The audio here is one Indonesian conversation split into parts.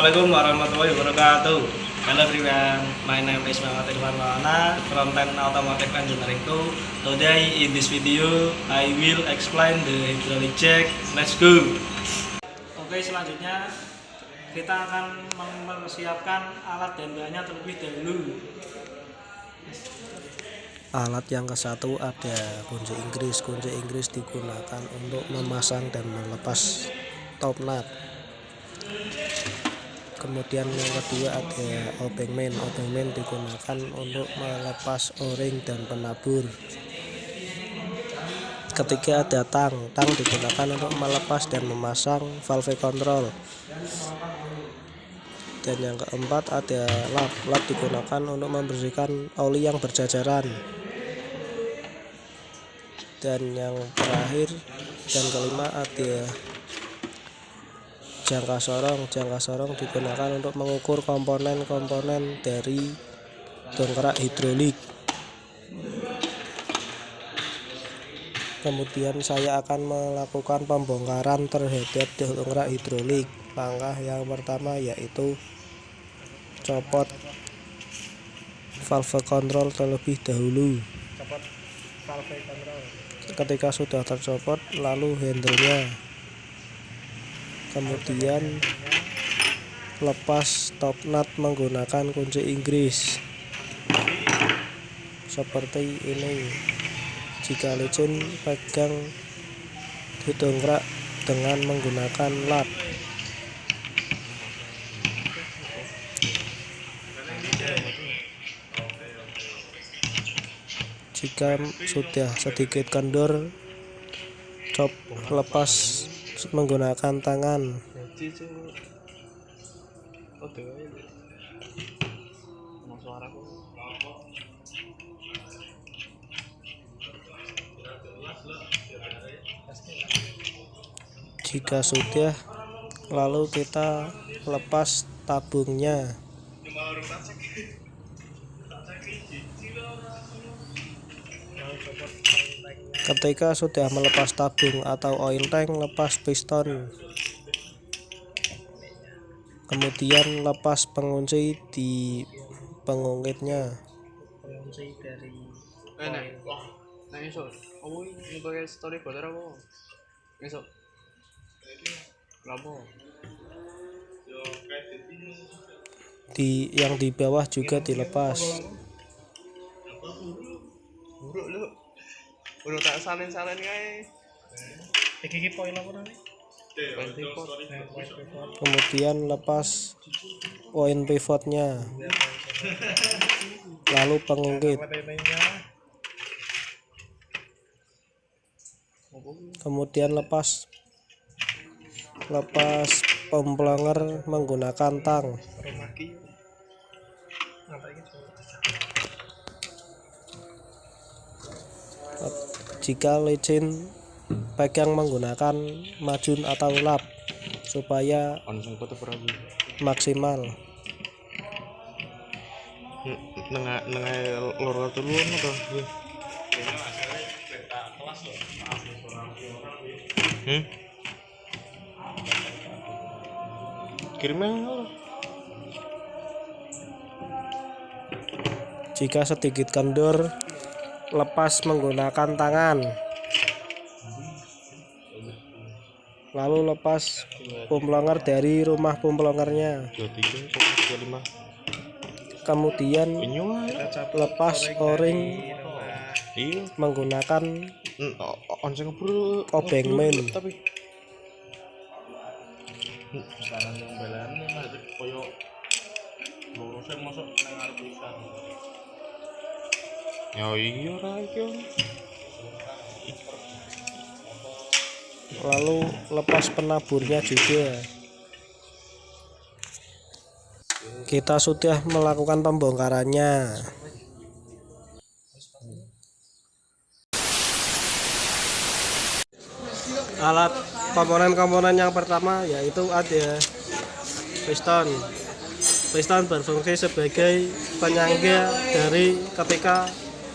Assalamualaikum warahmatullahi wabarakatuh. Hello everyone, my name is Muhammad Irfan Maulana from Ten Automotive Engineering 2. Today in this video I will explain the hydraulic jack. Let's go. Oke, selanjutnya kita akan mempersiapkan alat dan bahannya terlebih dahulu. Alat yang ke satu ada kunci Inggris. Kunci Inggris digunakan untuk memasang dan melepas top nut. Kemudian yang kedua ada obeng main. Obeng main digunakan untuk melepas o-ring dan penabur. Ketiga ada tang. Tang digunakan untuk melepas dan memasang valve kontrol. Dan yang keempat ada lap. Lap digunakan untuk membersihkan oli yang berjajaran. Dan yang terakhir dan kelima ada jangka sorong. Jangka sorong digunakan untuk mengukur komponen-komponen dari dongkrak hidrolik. Kemudian saya akan melakukan pembongkaran terhadap dongkrak hidrolik. Langkah yang pertama yaitu copot valve kontrol terlebih dahulu. Ketika sudah tercopot, lalu handle-nya. Kemudian lepas top nut menggunakan kunci Inggris seperti ini. Jika licin, pegang dongkrak dengan menggunakan lap. Jika sudah sedikit kendor, lepas menggunakan tangan. Jika sudah, lalu kita lepas tabungnya. Ketika sudah melepas tabung atau oil tank, lepas piston. Kemudian lepas pengunci di pengungkitnya. Pengunci dari yang di bawah juga dilepas. Kemudian lepas poin pivotnya, lalu pengungkit. Kemudian lepas pemplonger menggunakan tang. Jika licin, pegang menggunakan majun atau lap supaya maksimal. Jika sedikit kendor, lepas menggunakan tangan. Lalu lepas pemplonger dari rumah pemplongernya. Kemudian lepas o-ring menggunakan obeng main. Lalu lepas penaburnya juga. Kita sudah melakukan pembongkarannya. Alat komponen-komponen yang pertama yaitu ada piston. Piston berfungsi sebagai penyangga dari ketika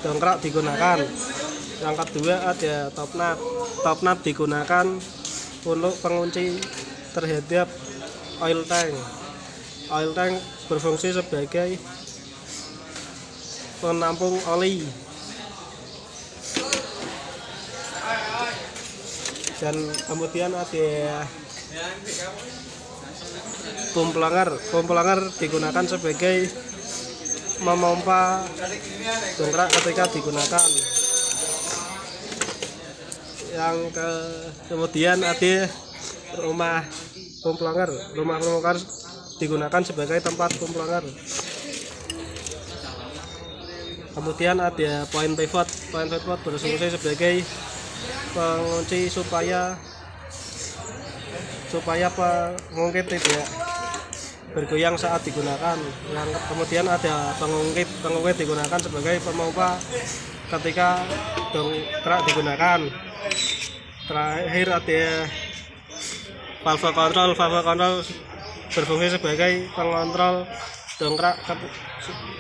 dongkrak digunakan. Yang kedua ada top nut. Top nut digunakan untuk pengunci terhadap oil tank. oil tank berfungsi sebagai penampung oli, dan kemudian ada pom pelanggar digunakan sebagai memompa dongkrak ketika digunakan. Kemudian ada rumah pelanggar digunakan sebagai tempat pom pelanggar. Kemudian ada point pivot berfungsi sebagai pengunci supaya pengungkit tidak bergoyang saat digunakan. Kemudian ada pengungkit digunakan sebagai pemompa ketika dongkrak digunakan. Terakhir ada valve control berfungsi sebagai pengontrol dongkrak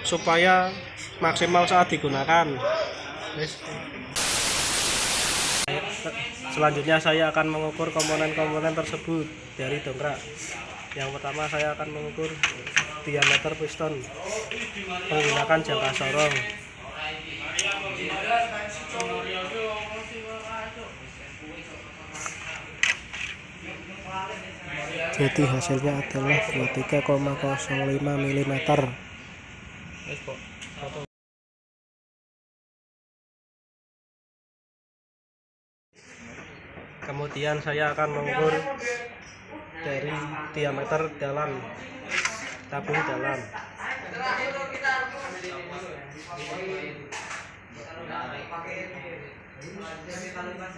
supaya maksimal saat digunakan. Selanjutnya saya akan mengukur komponen-komponen tersebut dari dongkrak. Yang pertama saya akan mengukur diameter piston menggunakan jangka sorong. Jadi hasilnya adalah 23,05 mm. Kemudian saya akan mengukur dari diameter dalam tabung dalam.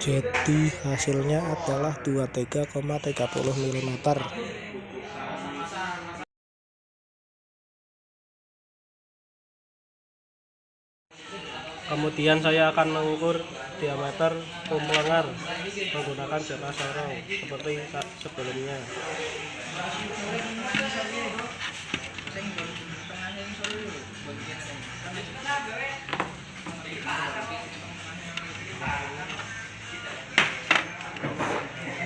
Jadi hasilnya adalah 23,30 mm. Kemudian saya akan mengukur diameter pom pelanggar menggunakan jangka sorong seperti sebelumnya.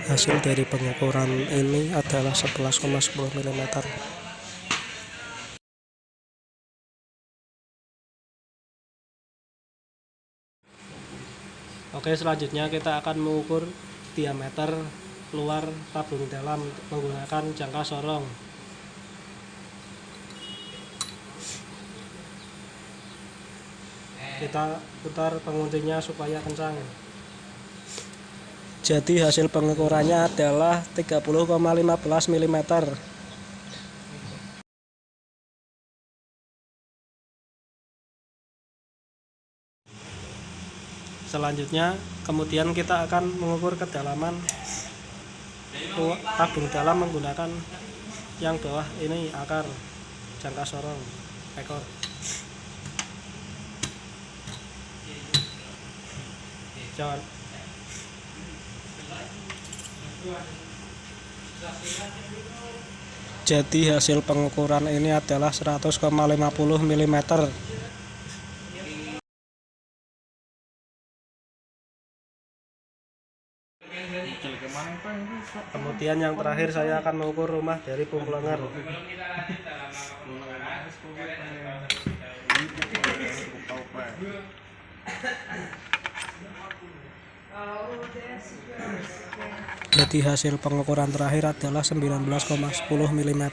Hasil dari pengukuran ini adalah 11,10 mm. Oke, selanjutnya kita akan mengukur diameter luar tabung dalam menggunakan jangka sorong. Kita putar penguncinya supaya kencang. Jadi hasil pengukurannya adalah 30,15 mm. Selanjutnya kemudian kita akan mengukur kedalaman tabung dalam menggunakan yang bawah ini akar jangka sorong ekor. Jadi hasil pengukuran ini adalah 100,50 mm. Kemudian yang terakhir saya akan mengukur rumah dari pom pelanggar. Jadi hasil pengukuran terakhir adalah 19,10 mm.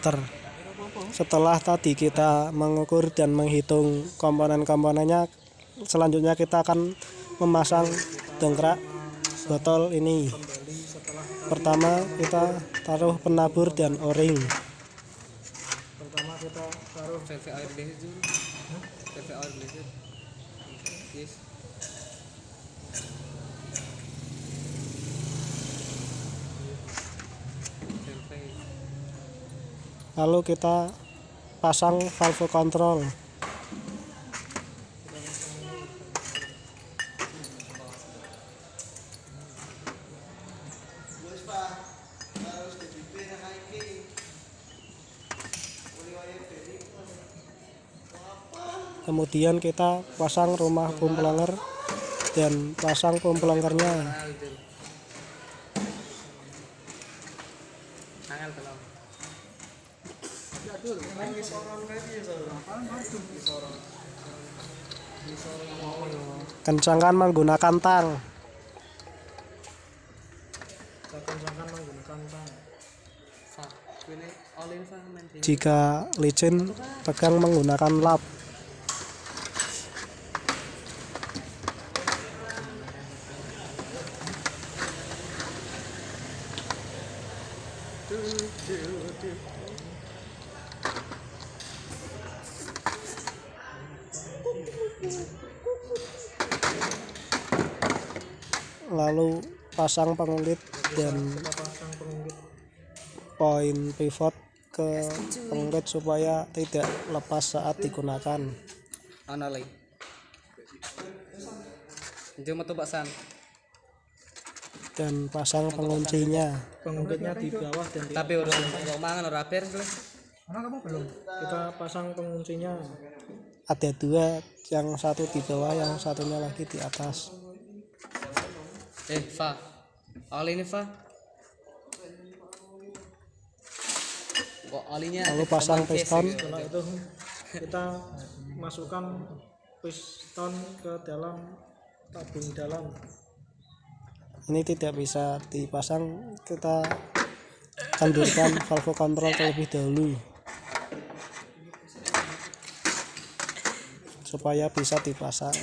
Setelah tadi kita mengukur dan menghitung komponen-komponennya, selanjutnya kita akan memasang dongkrak botol ini. Pertama kita taruh penabur dan o-ring. Pertama kita taruh PV air blazing. Yes. Lalu kita pasang valve control. Kemudian kita pasang rumah pom pelanggar dan pasang pom pelanggarnya. Kencangkan menggunakan tang. Kencangkan menggunakan tang. Jika licin, pegang menggunakan lap. Lalu pasang pengungkit dan poin pivot ke pengungkit supaya tidak lepas saat digunakan. Ana lagi. Jom metu Pak San. Dan pasang penguncinya. Pengungkitnya di bawah dan di Tapi udah mangan ora beres lho. kita pasang penguncinya. Ada dua, yang satu di bawah, yang satunya lagi di atas. Fa. Oli ini Fa. Kok olinya Lalu pasang piston. Setelah itu kita masukkan piston ke dalam tabung dalam. Ini tidak bisa dipasang, kita kendurkan valve kontrol terlebih dahulu supaya bisa dipasang.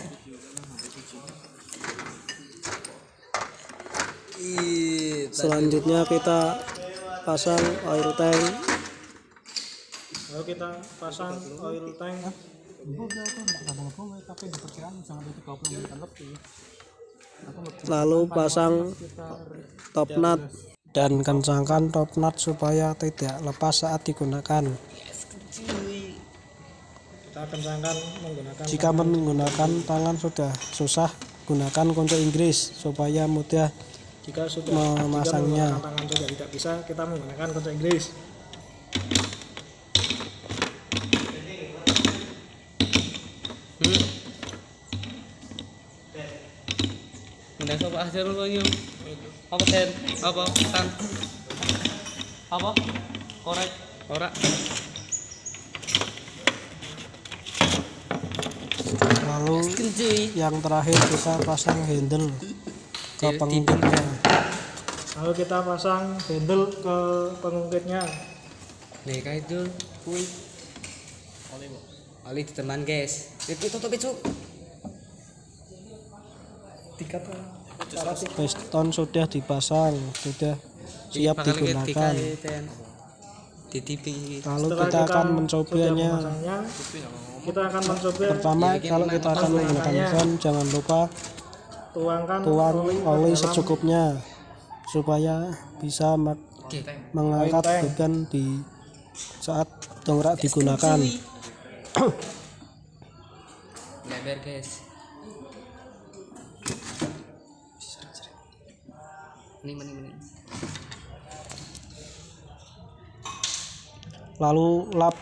Selanjutnya kita pasang oil tank. Lalu kita pasang oil tank. Lalu pasang top nut dan kencangkan top nut supaya tidak lepas saat digunakan. Kita kencangkan menggunakan Jika menggunakan tangan sudah susah, gunakan kunci Inggris supaya mudah jika sudah memasangnya. jika menggunakan tangan sudah tidak bisa, kita menggunakan kunci Inggris. Udah coba aja dulu yuk. Apa sen? Apa tan? Apa? Korek. Ora. Lalu yang terakhir kita pasang handle ke pengungkitnya. Lalu kita pasang handle ke pengungkitnya. Nih kayak itu. Kuy. Oli di teman guys. Itu tutup itu. Piston sudah dipasang, sudah siap digunakan. Lalu kita akan mencobanya. Kita akan mencoba. Pertama, kalau kita akan menggunakan fan, jangan lupa tuang oli secukupnya supaya bisa mengangkat beban di saat dongkrak digunakan. Lebar guys. Ini. Lalu lap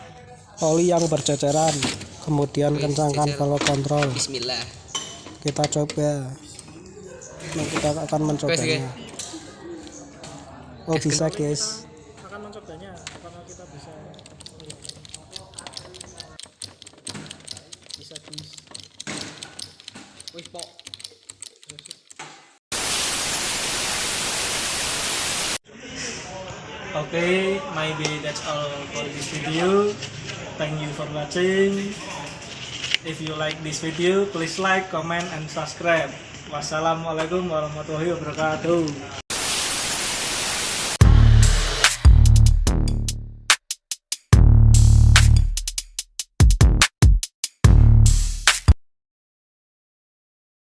oli yang berceceran, kemudian kencangkan valve kontrol. Bismillah. Kita coba. Nah, kita akan mencobanya. Oh, bisa guys. Akan mencobanya apakah kita bisa guys. Wis pok. Okay, maybe that's all for this video. Thank you for watching. If you like this video, please like, comment, and subscribe. Wassalamualaikum warahmatullahi wabarakatuh.